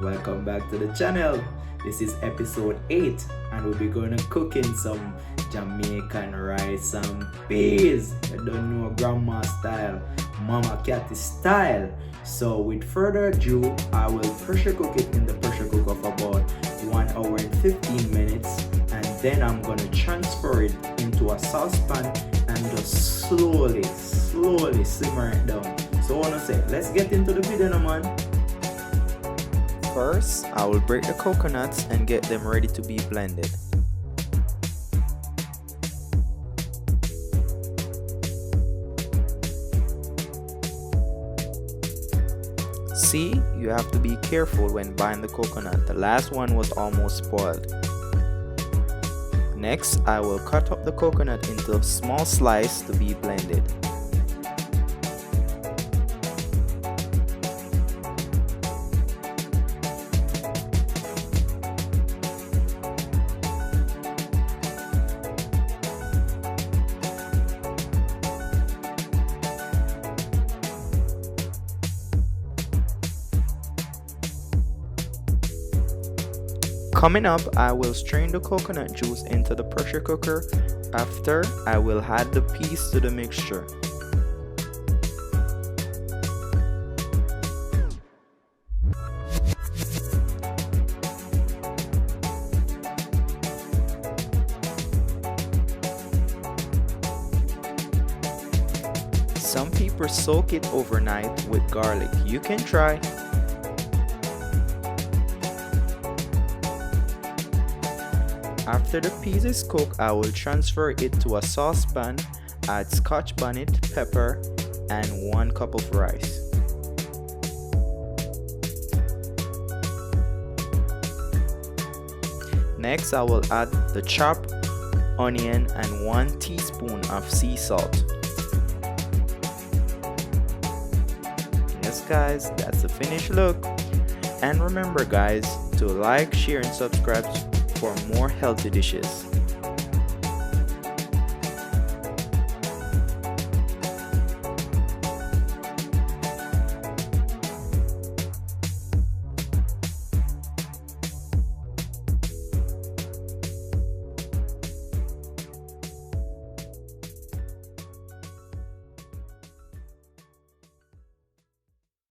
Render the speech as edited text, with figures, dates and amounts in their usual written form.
welcome back to the channel. This is episode 8 and we'll be going to cooking some Jamaican rice and peas. You don't know, grandma style, mama catty style. So with further ado, I will pressure cook it in the pressure cooker for about 1 hour and 15 minutes, and then I'm going to transfer it into a saucepan and just slowly simmer it down. So I want to say, let's get into the video now, man. First, I will break the coconuts and get them ready to be blended. See, you have to be careful when buying the coconut. The last one was almost spoiled. Next, I will cut up the coconut into small slices to be blended. Coming up, I will strain the coconut juice into the pressure cooker. After, I will add the peas to the mixture. Some people soak it overnight with garlic. You can try. After the peas is cooked, I will transfer it to a saucepan, add Scotch Bonnet, pepper, and 1 cup of rice. Next, I will add the chopped onion and 1 teaspoon of sea salt. Yes guys, that's the finished look. And remember guys, to like, share and subscribe for more healthy dishes.